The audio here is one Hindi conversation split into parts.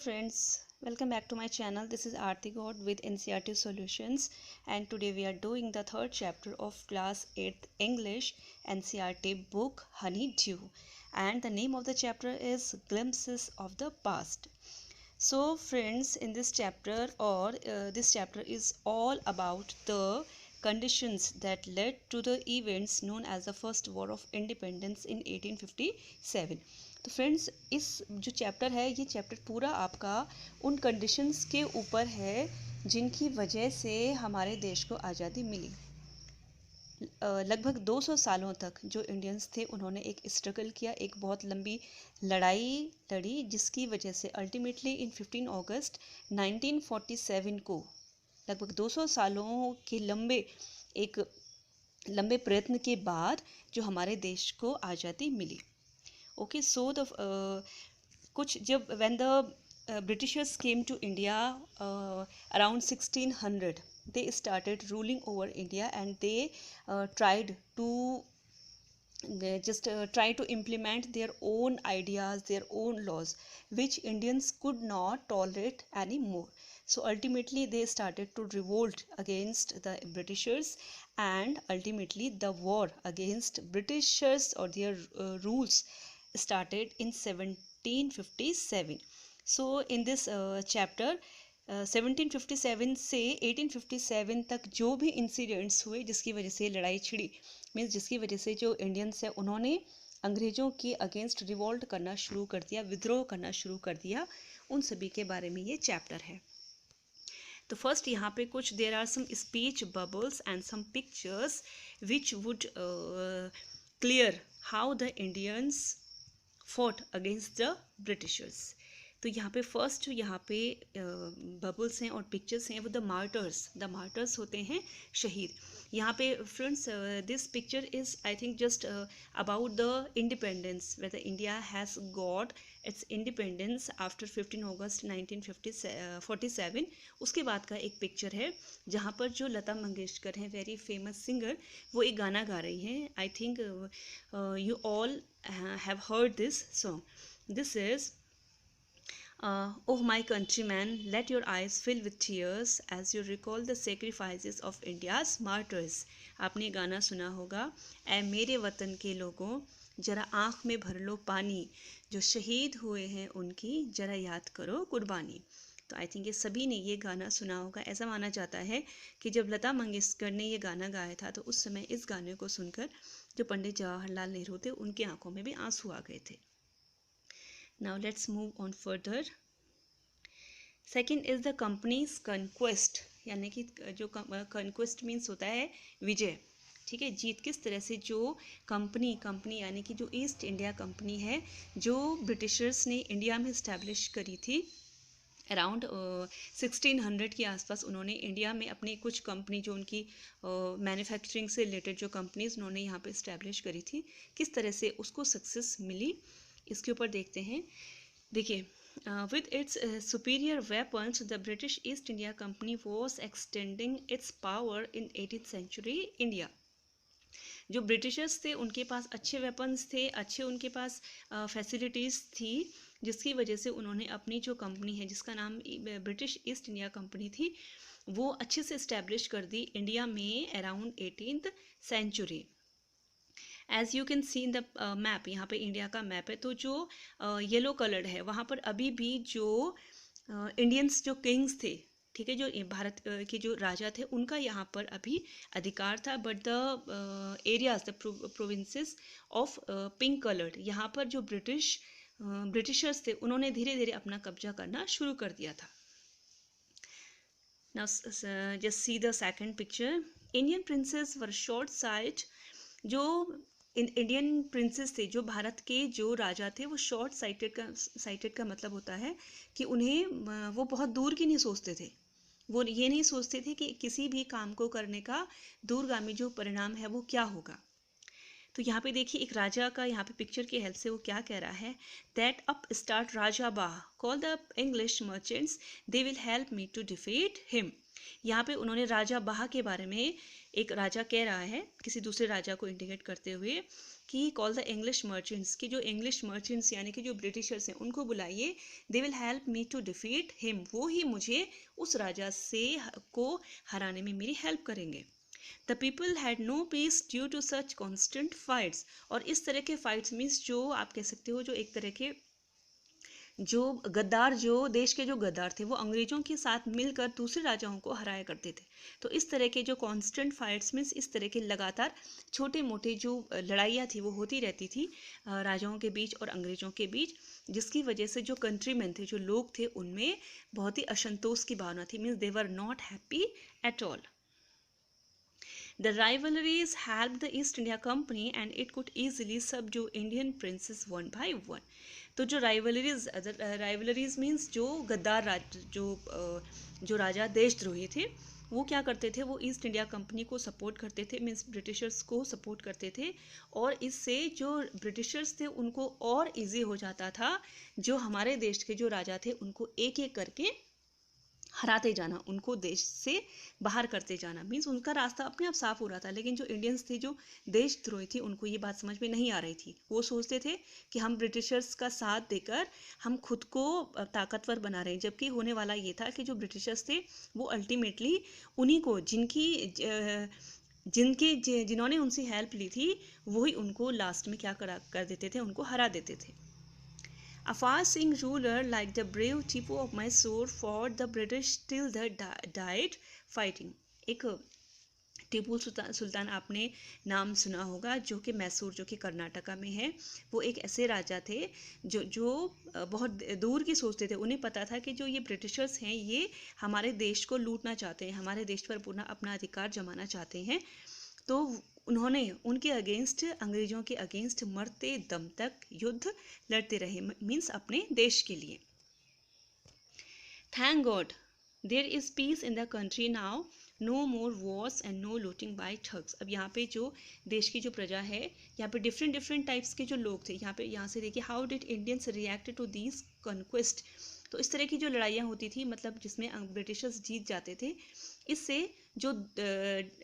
friends, welcome back to my channel. This is Aarti God with NCERT Solutions, and today we are doing the third chapter of class 8th English NCERT book Honeydew, and the name of the chapter is Glimpses of the Past. So friends, in this chapter this chapter is all about the conditions that led to the events known as the First War of Independence in 1857. तो फ्रेंड्स, इस जो चैप्टर है ये चैप्टर पूरा आपका उन कंडीशंस के ऊपर है जिनकी वजह से हमारे देश को आज़ादी मिली। लगभग 200 सालों तक जो इंडियंस थे उन्होंने एक स्ट्रगल किया, एक बहुत लंबी लड़ाई लड़ी, जिसकी वजह से अल्टीमेटली इन 15 अगस्त 1947 को लगभग 200 सालों के लंबे प्रयत्न के बाद जो हमारे देश को आज़ादी मिली। ओके, सो द कुछ जब when the Britishers came to India around 1600, they started ruling over India, and they tried to implement their own ideas, their own laws, which Indians could not tolerate anymore. So ultimately they started to revolt against the Britishers, and ultimately the war against Britishers or their rules started in 1757. So in this chapter 1757 से 1857 तक जो भी इंसिडेंट्स हुए जिसकी वजह से लड़ाई छिड़ी, मीन्स जिसकी वजह से जो इंडियंस है उन्होंने अंग्रेज़ों के अगेंस्ट रिवोल्ट करना शुरू कर दिया, विद्रोह करना शुरू कर दिया, उन सभी के बारे में ये चैप्टर है। तो फर्स्ट यहाँ पे कुछ there are some speech bubbles and some pictures which would clear how the Indians fought against the Britishers. तो यहाँ पे फर्स्ट यहाँ पे बबल्स हैं और पिक्चर्स हैं वो द मार्टर्स होते हैं शहीद। यहाँ पे friends this picture is I think just about the independence, weather India has got its independence after 15 अगस्त 1947। उसके बाद का एक पिक्चर है जहाँ पर जो लता मंगेशकर हैं, वेरी फेमस सिंगर, वो एक गाना गा रही हैं। I think you all have heard this song. This is Oh my countrymen, let your eyes fill with tears as you recall the sacrifices of India's martyrs. आपने गाना सुना होगा, ऐ मेरे वतन के लोगों जरा आँख में भर लो पानी, जो शहीद हुए हैं उनकी जरा याद करो कुर्बानी। तो आई थिंक ये सभी ने ये गाना सुना होगा। ऐसा माना जाता है कि जब लता मंगेशकर ने ये गाना गाया था तो उस समय इस गाने को सुनकर जो पंडित जवाहरलाल नेहरू थे उनकी आंखों में भी आंसू आ गए थे। Now let's move on further. Second is the company's conquest, यानी कि जो conquest means होता है विजय, ठीक है, जीत। किस तरह से जो कंपनी यानी कि जो ईस्ट इंडिया कंपनी है जो ब्रिटिशर्स ने इंडिया में इस्टेब्लिश करी थी अराउंड 1600 के आसपास, उन्होंने इंडिया में अपनी कुछ कंपनी जो उनकी मैन्युफैक्चरिंग से रिलेटेड जो कंपनीज उन्होंने यहाँ पे इस्टेब्लिश करी थी, किस तरह से उसको सक्सेस मिली इसके ऊपर देखते हैं। देखिए, with its superior weapons, the British East India Company was extending its power in 18th century India. जो ब्रिटिशर्स थे उनके पास अच्छे वेपन्स थे, अच्छे उनके पास फैसिलिटीज़ थी, जिसकी वजह से उन्होंने अपनी जो कंपनी है जिसका नाम ब्रिटिश ईस्ट इंडिया कंपनी थी वो अच्छे से इस्टेब्लिश कर दी इंडिया में around 18th century. As you can see in the map, यहाँ पे इंडिया का मैप है, तो जो येलो कलर्ड है वहाँ पर अभी भी जो इंडियंस जो किंग्स थे, ठीक है, जो भारत के जो राजा थे उनका यहाँ पर अभी अधिकार था, but the areas the provinces of pink coloured, यहाँ पर जो ब्रिटिशर्स थे उन्होंने धीरे धीरे अपना कब्जा करना शुरू कर दिया था। Now just see the second picture. Indian princess were short site. जो इंडियन प्रिंसेस थे, जो भारत के जो राजा थे, वो शॉर्ट साइटेड का मतलब होता है कि उन्हें वो बहुत दूर की नहीं सोचते थे, वो ये नहीं सोचते थे कि किसी भी काम को करने का दूरगामी जो परिणाम है वो क्या होगा। तो यहाँ पे देखिए एक राजा का यहाँ पे पिक्चर की हेल्प से वो क्या कह रहा है, दैट अप स्टार्ट राजा बाह call the English merchants they will help me to defeat him. यहाँ पे उन्होंने राजा बाह के बारे में एक राजा कह रहा है किसी दूसरे राजा को इंडिकेट करते हुए कि कॉल द इंग्लिश मर्चेंट्स, कि जो इंग्लिश मर्चेंट्स यानी कि जो ब्रिटिशर्स हैं उनको बुलाइए, they will help me to defeat him, वो ही मुझे उस राजा से को हराने में मेरी हेल्प करेंगे। The people had no peace due to such constant fights, और इस तरह के फाइट्स मीन्स जो आप कह सकते हो जो एक तरह के जो गद्दार, जो देश के जो गद्दार थे वो अंग्रेजों के साथ मिलकर दूसरे राजाओं को हराया करते थे। तो इस तरह के जो कांस्टेंट फाइट्स मीन्स इस तरह के लगातार छोटे मोटे जो लड़ाइयाँ थी वो होती रहती थी राजाओं के बीच और अंग्रेजों के बीच, जिसकी वजह से जो कंट्रीमैन थे, जो लोग थे, उनमें बहुत ही असंतोष की भावना थी, means they were not happy at all. The rivalries helped the East India Company and it could easily subdue Indian princes one by one. तो जो राइवलरीज मीन्स जो गद्दार जो राजा देशद्रोही थे वो क्या करते थे, वो ईस्ट इंडिया कंपनी को सपोर्ट करते थे, मीन्स ब्रिटिशर्स को सपोर्ट करते थे, और इससे जो ब्रिटिशर्स थे उनको और इजी हो जाता था जो हमारे देश के जो राजा थे उनको एक एक करके हराते जाना, उनको देश से बाहर करते जाना, मीन्स उनका रास्ता अपने आप साफ हो रहा था। लेकिन जो इंडियंस थे, जो देशद्रोही थी, उनको ये बात समझ में नहीं आ रही थी। वो सोचते थे कि हम ब्रिटिशर्स का साथ देकर हम खुद को ताकतवर बना रहे हैं, जबकि होने वाला ये था कि जो ब्रिटिशर्स थे वो अल्टीमेटली उन्हीं को जिन्होंने उनसे हेल्प ली थी वही उनको लास्ट में क्या कर देते थे, उनको हरा देते थे। A far-seeing ruler like the brave Tipu of Mysore fought the British till they died fighting. एक टीपू सुल्तान आपने नाम सुना होगा, जो कि मैसूर, जो कि कर्नाटका में है। वो एक ऐसे राजा थे जो बहुत दूर की सोचते थे। उन्हें पता था कि जो ये ब्रिटिशर्स हैं ये हमारे देश को लूटना चाहते हैं, हमारे देश पर पूर्ण अपना अधिकार जमाना चाहते हैं। तो उन्होंने उनके अगेंस्ट, अंग्रेजों के अगेंस्ट मरते दम तक युद्ध लड़ते रहे, मीन्स अपने देश के लिए। Thank God there is peace in the country now, no more wars and no looting by thugs. अब यहाँ पे जो देश की जो प्रजा है, यहाँ पे डिफरेंट टाइप्स के जो लोग थे, यहाँ से देखिए how did Indians react to these conquest. तो इस तरह की जो लड़ाइयाँ होती थी, मतलब जिसमें ब्रिटिशर्स जीत जाते थे, इससे जो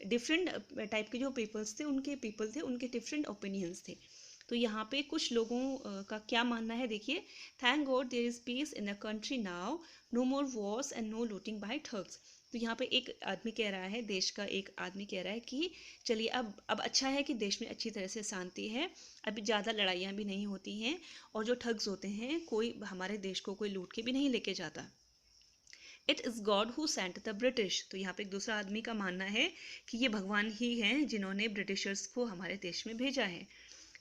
डिफरेंट टाइप के जो पीपल्स थे, उनके डिफरेंट ओपिनियंस थे। तो यहाँ पे कुछ लोगों का क्या मानना है, देखिए। Thank God there is peace in the country now, no more wars and no looting by thugs. तो यहाँ पे एक आदमी कह रहा है, देश का एक आदमी कह रहा है कि चलिए अब अच्छा है कि देश में अच्छी तरह से शांति है, अभी ज़्यादा लड़ाइयाँ भी नहीं होती हैं, और जो ठग्स होते हैं कोई हमारे देश को कोई लूट के भी नहीं लेके जाता। It is God who sent the British. तो यहाँ पे एक दूसरा आदमी का मानना है कि ये भगवान ही हैं जिन्होंने ब्रिटिशर्स को हमारे देश में भेजा है।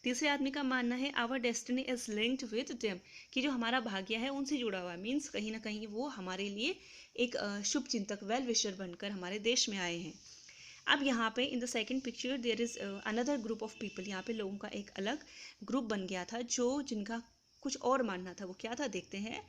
तीसरे आदमी का मानना है our destiny is linked with them, कि जो हमारा भाग्य है उनसे जुड़ा हुआ है, मीन्स कहीं ना कहीं वो हमारे लिए एक शुभ चिंतक, वेल विशर बनकर हमारे देश में आए हैं। अब यहाँ पे in the second picture there is another group of people. यहाँ पे लोगों का एक अलग ग्रुप बन गया था जिनका कुछ और मानना था। वो क्या था, देखते हैं।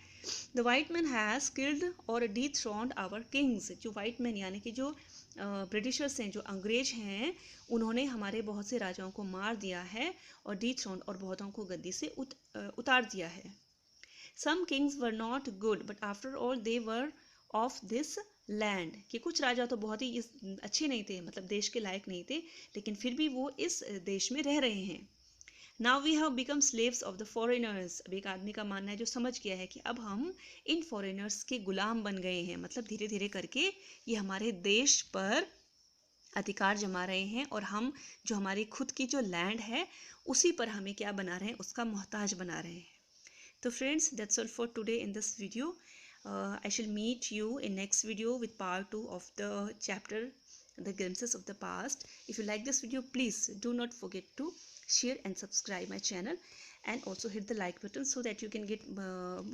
The white man has killed और डिथ्रोन्ड आवर किंग्स। जो वाइट मैन यानी कि जो ब्रिटिशर्स हैं, जो अंग्रेज हैं, उन्होंने हमारे बहुत से राजाओं को मार दिया है और डिथ्रोन्ड, और बहुतों को गद्दी से उतार दिया है। Some kings were not good but after all they were of this land, कि कुछ राजा तो बहुत ही अच्छे नहीं थे, मतलब देश के लायक नहीं थे, लेकिन फिर भी वो इस देश में रह रहे हैं। Now we have become slaves of the foreigners. अब एक आदमी का मानना है जो समझ गया है कि अब हम इन फॉरेनर्स के गुलाम बन गए हैं, मतलब धीरे धीरे करके ये हमारे देश पर अधिकार जमा रहे हैं, और हम जो हमारी खुद की जो लैंड है उसी पर हमें क्या बना रहे हैं, उसका मोहताज बना रहे हैं। तो friends, that's all for today in this video. I shall meet you in next video with part 2 of the chapter The Glimpses of the Past. If you like this video, please do not forget to share and subscribe my channel, and also hit the like button so that you can get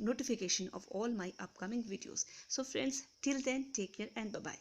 notification of all my upcoming videos. So friends, till then, take care and bye bye.